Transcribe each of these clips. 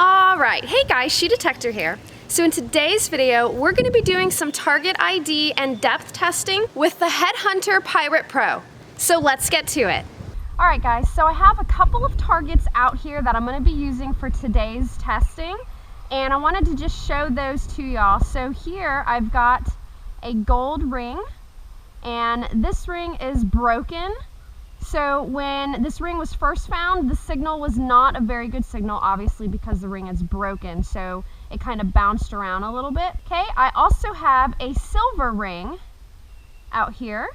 Alright, hey guys, Shoe Detector here. So in today's video, we're going to be doing some target ID and depth testing with the Headhunter Pirate Pro. So let's get to it. Alright guys, so I have a couple of targets out here that I'm going to be using for today's testing, and I wanted to just show those to y'all. So here I've got a gold ring, and this ring is broken. So when this ring was first found, the signal was not a very good signal, obviously, because the ring is broken. So it kind of bounced around a little bit. Okay, I also have a silver ring out here.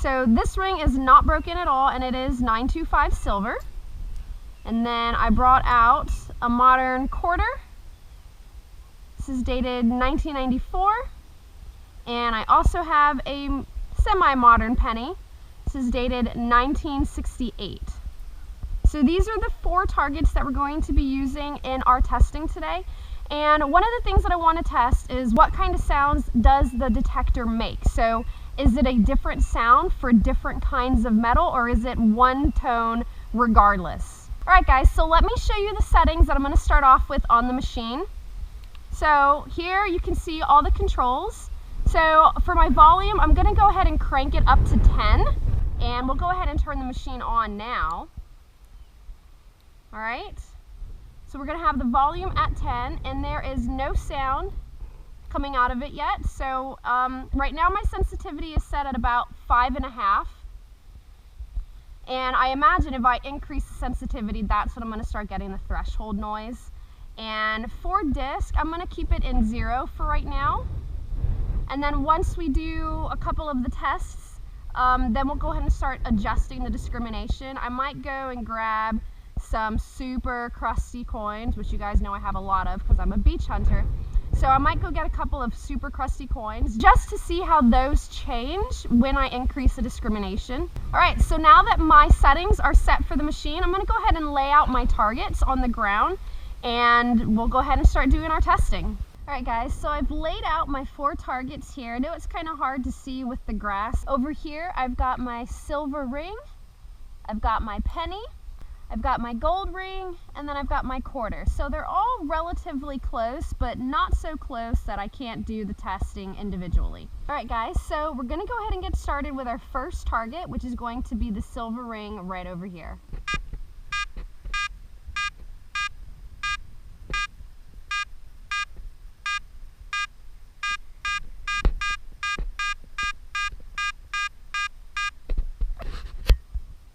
So this ring is not broken at all, and it is 925 silver. And then I brought out a modern quarter. This is dated 1994. And I also have a semi-modern penny. This is dated 1968. So these are the four targets that we're going to be using in our testing today. And one of the things that I want to test is what kind of sounds does the detector make. So is it a different sound for different kinds of metal, or is it one tone regardless? Alright guys, so let me show you the settings that I'm going to start off with on the machine. So here you can see all the controls. So for my volume, I'm going to go ahead and crank it up to 10. And we'll go ahead and turn the machine on now. All right, so we're gonna have the volume at 10, and there is no sound coming out of it yet. So right now my sensitivity is set at about 5.5. And I imagine if I increase the sensitivity, that's when I'm gonna start getting the threshold noise. And for disc, I'm gonna keep it in 0 for right now. And then once we do a couple of the tests, then we'll go ahead and start adjusting the discrimination. I might go and grab some super crusty coins, which you guys know I have a lot of because I'm a beach hunter. So I might go get a couple of super crusty coins just to see how those change when I increase the discrimination. All right, so now that my settings are set for the machine, I'm gonna go ahead and lay out my targets on the ground, and we'll go ahead and start doing our testing. Alright guys, so I've laid out my four targets here. I know it's kind of hard to see with the grass. Over here I've got my silver ring, I've got my penny, I've got my gold ring, and then I've got my quarter. So they're all relatively close, but not so close that I can't do the testing individually. Alright guys, so we're going to go ahead and get started with our first target, which is going to be the silver ring right over here.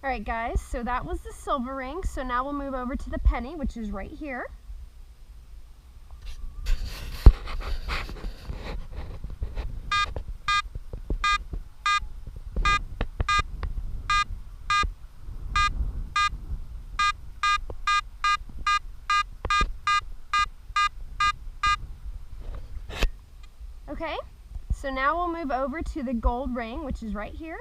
Alright guys, so that was the silver ring, so now we'll move over to the penny, which is right here. Okay, so now we'll move over to the gold ring, which is right here.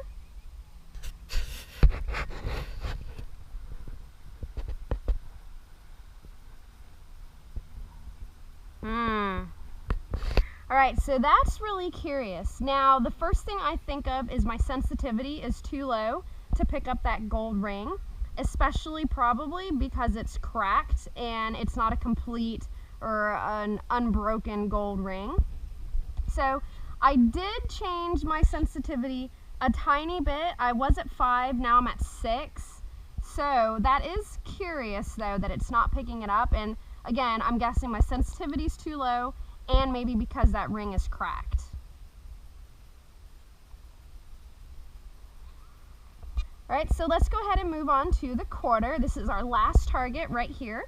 Alright, so that's really curious. Now, the first thing I think of is my sensitivity is too low to pick up that gold ring, especially probably because it's cracked and it's not a complete or an unbroken gold ring. So I did change my sensitivity a tiny bit. I was at 5, now I'm at 6. So that is curious though that it's not picking it up, and again, I'm guessing my sensitivity is too low, and maybe because that ring is cracked. All right, so let's go ahead and move on to the quarter. This is our last target right here.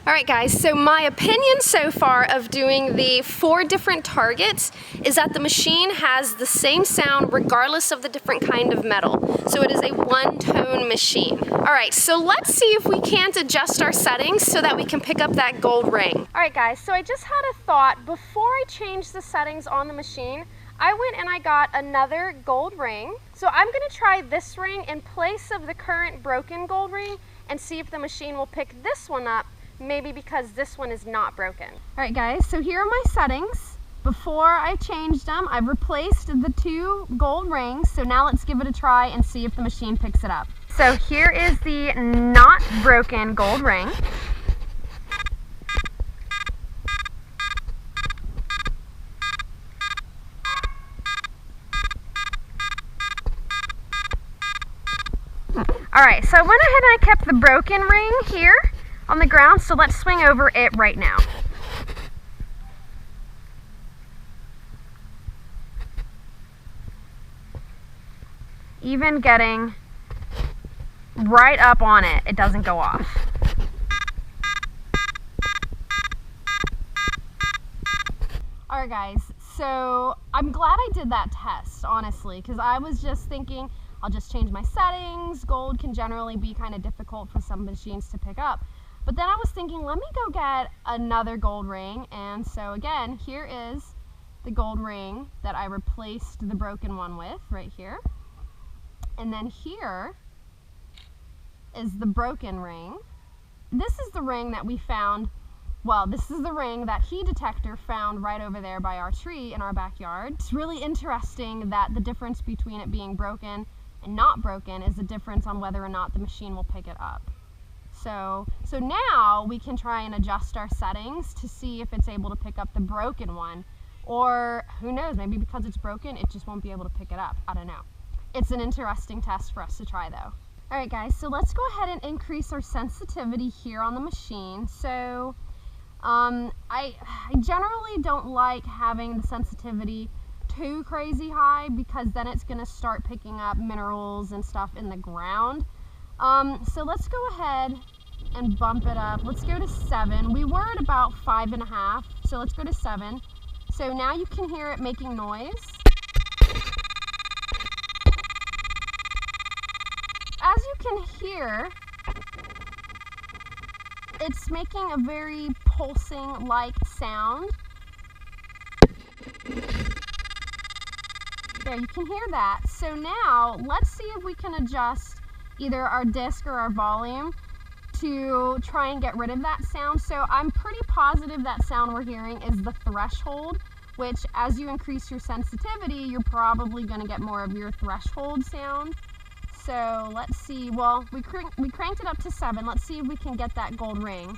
Alright guys, so my opinion so far of doing the 4 different targets is that the machine has the same sound regardless of the different kind of metal. So it is a one-tone machine. Alright, so let's see if we can't adjust our settings so that we can pick up that gold ring. Alright guys, so I just had a thought. Before I changed the settings on the machine, I went and I got another gold ring. So I'm going to try this ring in place of the current broken gold ring and see if the machine will pick this one up maybe because this one is not broken. All right guys, so here are my settings. Before I changed them, I've replaced the 2 gold rings. So now let's give it a try and see if the machine picks it up. So here is the not broken gold ring. All right, so I went ahead and I kept the broken ring here on the ground, so let's swing over it right now. Even getting right up on it, it doesn't go off. All right guys, so I'm glad I did that test, honestly, because I was just thinking, I'll just change my settings. Gold can generally be kind of difficult for some machines to pick up. But then I was thinking, let me go get another gold ring. And so again, here is the gold ring that I replaced the broken one with right here. And then here is the broken ring. This is the ring that we found, well, this is the ring that Detector found right over there by our tree in our backyard. It's really interesting that the difference between it being broken and not broken is the difference on whether or not the machine will pick it up. So now we can try and adjust our settings to see if it's able to pick up the broken one, or who knows, maybe because it's broken, it just won't be able to pick it up. I don't know. It's an interesting test for us to try though. All right guys, so let's go ahead and increase our sensitivity here on the machine. So I generally don't like having the sensitivity too crazy high because then it's going to start picking up minerals and stuff in the ground. So let's go ahead and bump it up. Let's go to 7. We were at about 5.5, so let's go to 7. So now you can hear it making noise. As you can hear, it's making a very pulsing-like sound. There, you can hear that. So now, let's see if we can adjust either our disc or our volume to try and get rid of that sound. So I'm pretty positive that sound we're hearing is the threshold, which as you increase your sensitivity, you're probably going to get more of your threshold sound. So let's see, well, we cranked it up to 7. Let's see if we can get that gold ring.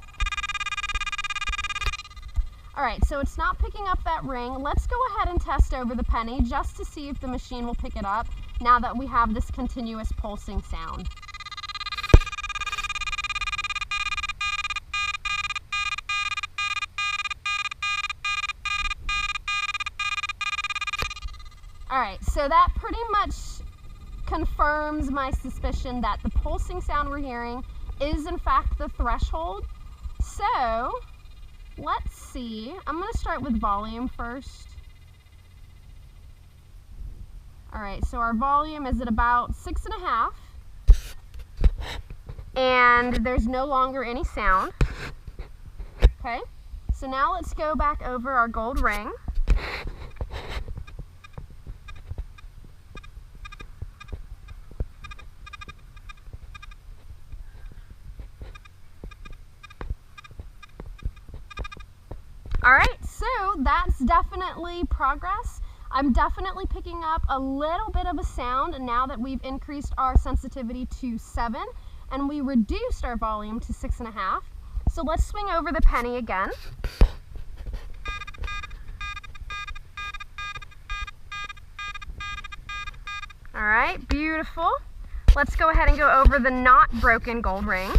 All right, so it's not picking up that ring. Let's go ahead and test over the penny just to see if the machine will pick it up now that we have this continuous pulsing sound. All right, so that pretty much confirms my suspicion that the pulsing sound we're hearing is in fact the threshold. So let's see, I'm going to start with volume first. All right, so our volume is at about 6.5 and there's no longer any sound. Okay, so now let's go back over our gold ring. All right, so that's definitely progress. I'm definitely picking up a little bit of a sound now that we've increased our sensitivity to 7 and we reduced our volume to 6.5. So let's swing over the penny again. All right, beautiful. Let's go ahead and go over the not broken gold ring.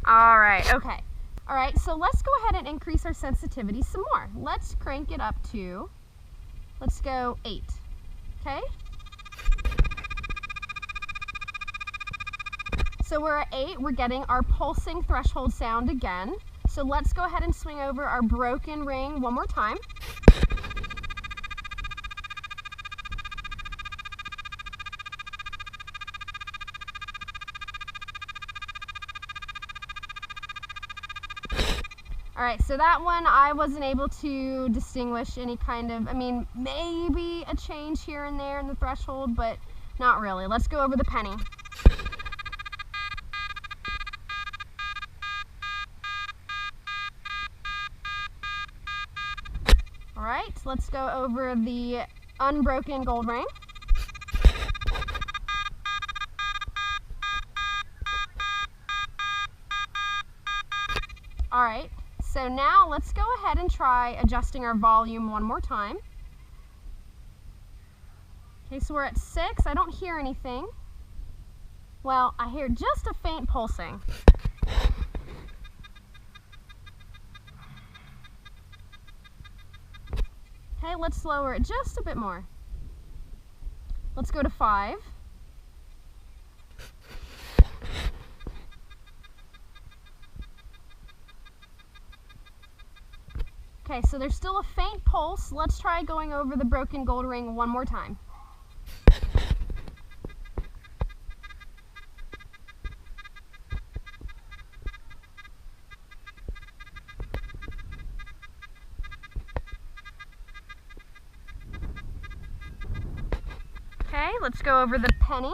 All right, okay. All right, so let's go ahead and increase our sensitivity some more. Let's crank it up to, let's go 8, okay? So we're at 8, we're getting our pulsing threshold sound again. So let's go ahead and swing over our broken ring one more time. All right, so that one I wasn't able to distinguish any kind of, I mean, maybe a change here and there in the threshold, but not really. Let's go over the penny. All right, let's go over the unbroken gold ring. All right, so now let's go ahead and try adjusting our volume one more time. Okay, so we're at 6. I don't hear anything. Well, I hear just a faint pulsing. Okay, let's lower it just a bit more. Let's go to 5. Okay, so there's still a faint pulse. Let's try going over the broken gold ring one more time. Okay, let's go over the penny.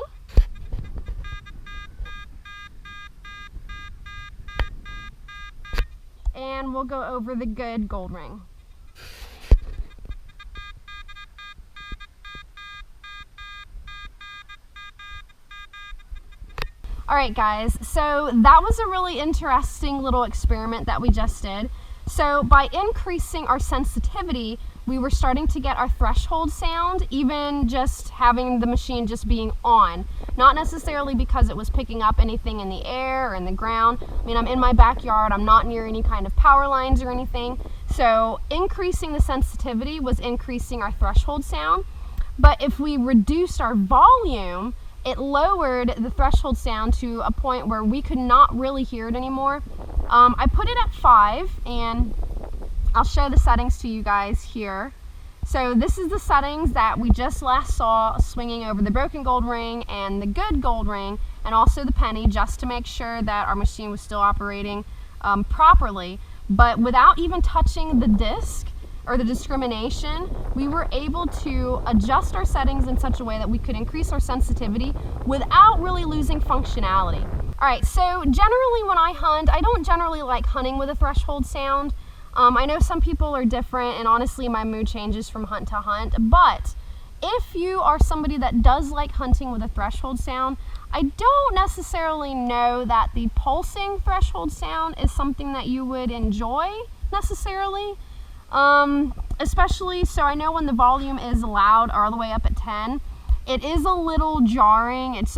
And we'll go over the good gold ring. All right, guys, so that was a really interesting little experiment that we just did. So by increasing our sensitivity, we were starting to get our threshold sound, even just having the machine just being on. Not necessarily because it was picking up anything in the air or in the ground. I mean, I'm in my backyard, I'm not near any kind of power lines or anything. So increasing the sensitivity was increasing our threshold sound. But if we reduced our volume, it lowered the threshold sound to a point where we could not really hear it anymore. I put it at 5, and I'll show the settings to you guys here. So this is the settings that we just last saw swinging over the broken gold ring and the good gold ring, and also the penny, just to make sure that our machine was still operating properly. But without even touching the disc or the discrimination, we were able to adjust our settings in such a way that we could increase our sensitivity without really losing functionality. All right, so generally when I hunt, I don't generally like hunting with a threshold sound. I know some people are different, and honestly my mood changes from hunt to hunt, but if you are somebody that does like hunting with a threshold sound, I don't necessarily know that the pulsing threshold sound is something that you would enjoy necessarily. Especially, so I know when the volume is loud or all the way up at 10, it is a little jarring. It's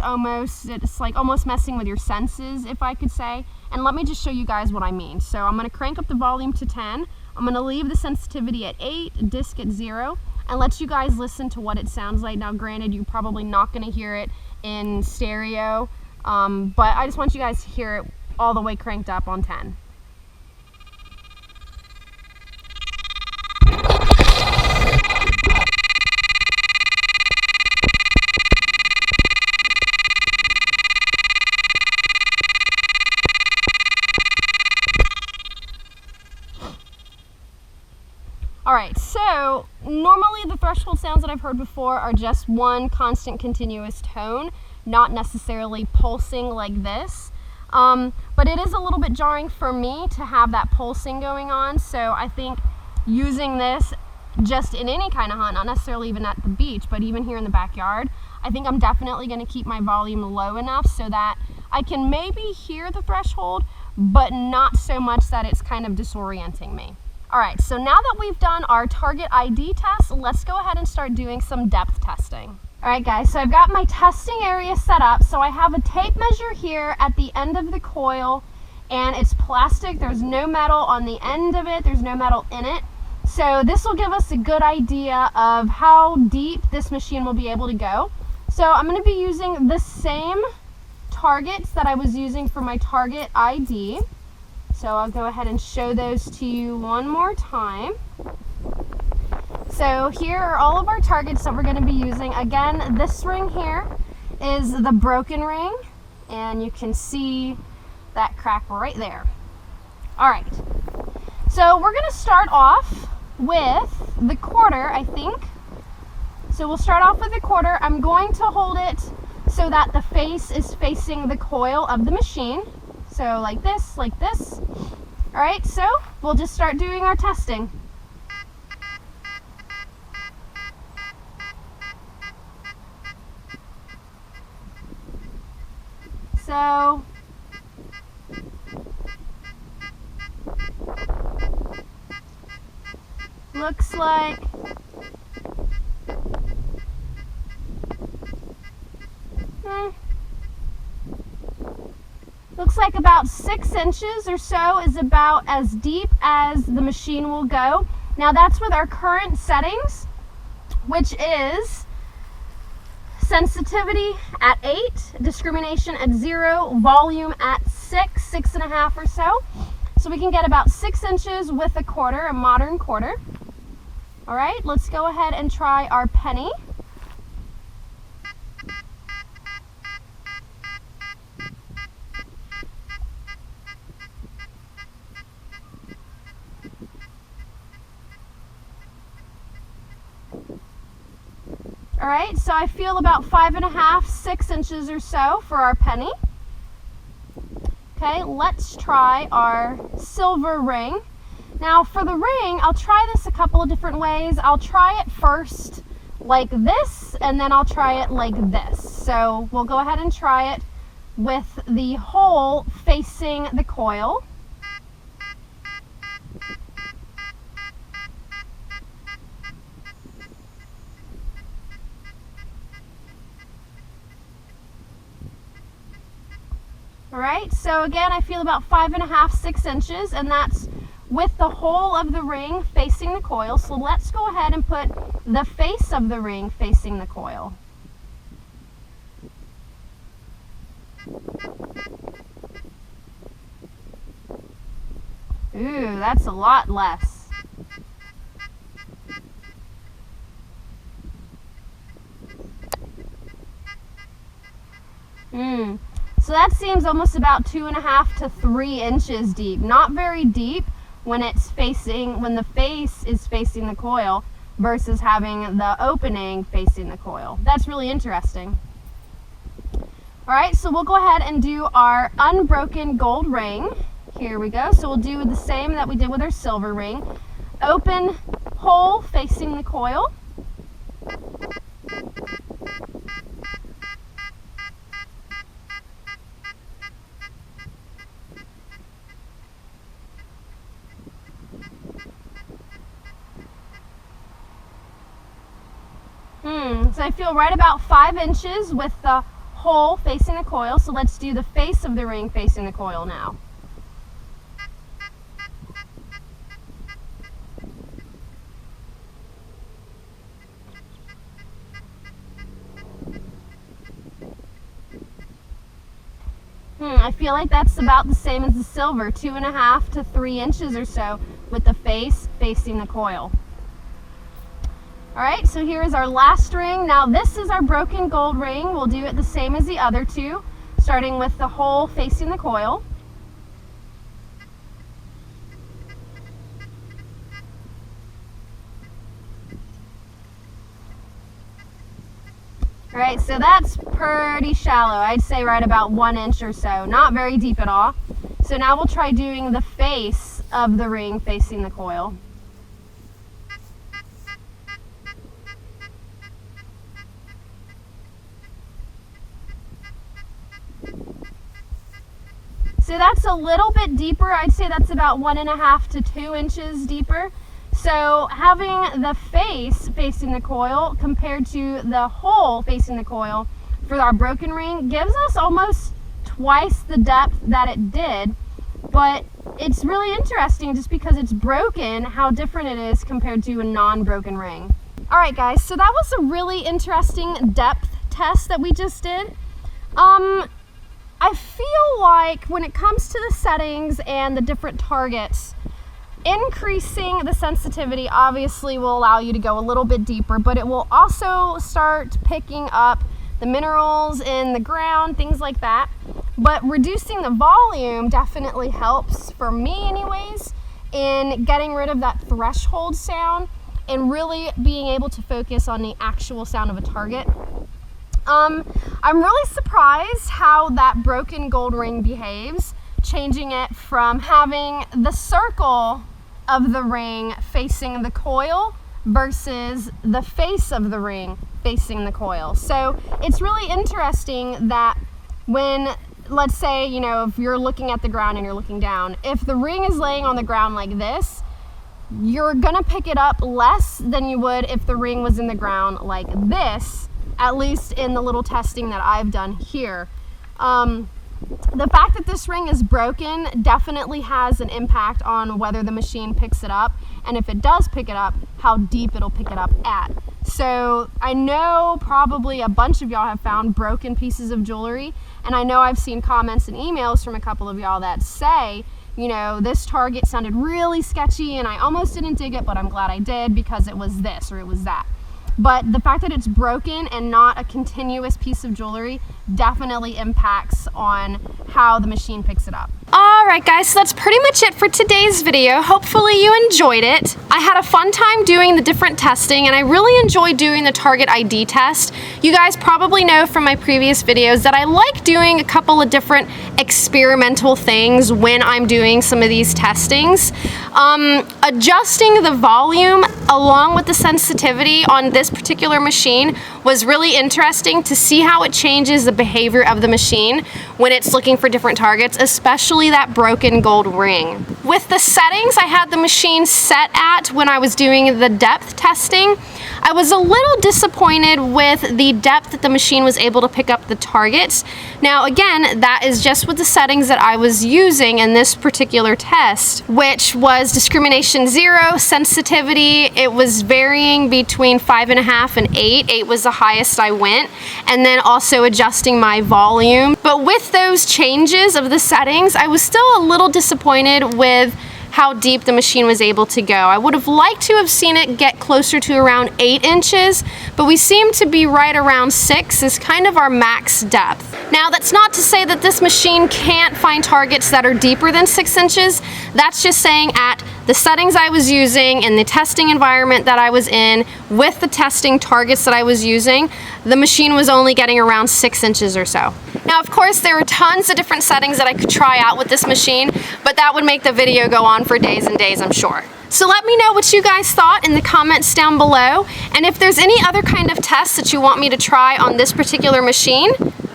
like almost messing with your senses, if I could say. And let me just show you guys what I mean. So I'm going to crank up the volume to 10. I'm going to leave the sensitivity at 8, disc at 0, and let you guys listen to what it sounds like. Now, granted, you're probably not going to hear it in stereo, but I just want you guys to hear it all the way cranked up on 10. All right, so normally the threshold sounds that I've heard before are just one constant continuous tone, not necessarily pulsing like this. But it is a little bit jarring for me to have that pulsing going on, so I think using this just in any kind of hunt, not necessarily even at the beach, but even here in the backyard, I think I'm definitely going to keep my volume low enough so that I can maybe hear the threshold, but not so much that it's kind of disorienting me. All right, so now that we've done our target ID test, let's go ahead and start doing some depth testing. All right, guys, so I've got my testing area set up. So I have a tape measure here at the end of the coil, and it's plastic. There's no metal on the end of it. There's no metal in it. So this will give us a good idea of how deep this machine will be able to go. So I'm going to be using the same targets that I was using for my target ID. So I'll go ahead and show those to you one more time. So here are all of our targets that we're going to be using. Again, this ring here is the broken ring, and you can see that crack right there. All right, so we're going to start off with the quarter, I think. So we'll start off with the quarter. I'm going to hold it so that the face is facing the coil of the machine. So like this, like this. All right, so we'll just start doing our testing. So looks like about 6 inches or so is about as deep as the machine will go. Now that's with our current settings, which is sensitivity at 8, discrimination at 0, volume at 6, 6.5 or so. So we can get about 6 inches with a quarter, a modern quarter. All right, let's go ahead and try our penny. All right, so I feel about 5.5, 6 inches or so for our penny. Okay, let's try our silver ring. Now for the ring, I'll try this a couple of different ways. I'll try it first like this, and then I'll try it like this. So we'll go ahead and try it with the hole facing the coil. All right, so again, I feel about 5.5, 6 inches, and that's with the hole of the ring facing the coil. So let's go ahead and put the face of the ring facing the coil. Ooh, that's a lot less. So that seems almost about 2.5 to 3 inches deep. Not very deep when it's facing, when the face is facing the coil versus having the opening facing the coil. That's really interesting. All right, so we'll go ahead and do our unbroken gold ring. Here we go. So we'll do the same that we did with our silver ring. Open hole facing the coil. So I feel right about 5 inches with the hole facing the coil. So let's do the face of the ring facing the coil now. I feel like that's about the same as the silver, 2.5 to 3 inches or so with the face facing the coil. All right, so here is our last ring. Now this is our broken gold ring. We'll do it the same as the other two, starting with the hole facing the coil. All right, so that's pretty shallow. I'd say right about 1 inch or so, not very deep at all. So now we'll try doing the face of the ring facing the coil. So that's a little bit deeper. I'd say that's about 1.5 to 2 inches deeper. So having the face facing the coil compared to the hole facing the coil for our broken ring gives us almost twice the depth that it did. But it's really interesting just because it's broken, how different it is compared to a non-broken ring. All right, guys, so that was a really interesting depth test that we just did. I feel like when it comes to the settings and the different targets, increasing the sensitivity obviously will allow you to go a little bit deeper, but it will also start picking up the minerals in the ground, things like that. But reducing the volume definitely helps, for me anyways, in getting rid of that threshold sound and really being able to focus on the actual sound of a target. I'm really surprised how that broken gold ring behaves, changing it from having the circle of the ring facing the coil versus the face of the ring facing the coil. So it's really interesting that when let's say, you know, if you're looking at the ground and you're looking down, if the ring is laying on the ground like this, you're gonna pick it up less than you would if the ring was in the ground like this, at least in the little testing that I've done here. The fact that this ring is broken definitely has an impact on whether the machine picks it up, and if it does pick it up, how deep it'll pick it up at. So I know probably a bunch of y'all have found broken pieces of jewelry, and I know I've seen comments and emails from a couple of y'all that say, you know, this target sounded really sketchy and I almost didn't dig it, but I'm glad I did because it was this or it was that. But the fact that it's broken and not a continuous piece of jewelry definitely impacts on how the machine picks it up. Alright guys, so that's pretty much it for today's video. Hopefully you enjoyed it. I had a fun time doing the different testing, and I really enjoyed doing the target ID test. You guys probably know from my previous videos that I like doing a couple of different experimental things when I'm doing some of these testings. Adjusting the volume along with the sensitivity on this particular machine was really interesting to see how it changes the behavior of the machine when it's looking for different targets, especially that broken gold ring. With the settings I had the machine set at when I was doing the depth testing, I was a little disappointed with the depth that the machine was able to pick up the targets. Now again, that is just with the settings that I was using in this particular test, which was discrimination 0, sensitivity, it was varying between 5.5 and 8. 8 was the highest I went, and then also adjusting my volume. But with those changes of the settings, I was still a little disappointed with how deep the machine was able to go. I would have liked to have seen it get closer to around 8 inches, but we seem to be right around 6 is kind of our max depth. Now that's not to say that this machine can't find targets that are deeper than 6 inches. That's just saying at the settings I was using in the testing environment that I was in with the testing targets that I was using, the machine was only getting around 6 inches or so. Now of course there are tons of different settings that I could try out with this machine, but that would make the video go on for days and days, I'm sure. So let me know what you guys thought in the comments down below, and if there's any other kind of tests that you want me to try on this particular machine,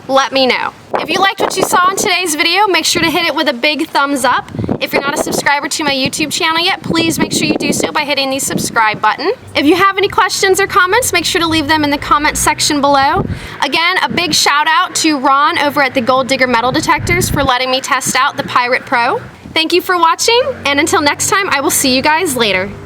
let me know. If you liked what you saw in today's video, make sure to hit it with a big thumbs up. If you're not a subscriber to my YouTube channel yet, please make sure you do so by hitting the subscribe button. If you have any questions or comments, make sure to leave them in the comment section below. Again, a big shout out to Ron over at the Gold Digger Metal Detectors for letting me test out the Pirate Pro. Thank you for watching, and until next time, I will see you guys later.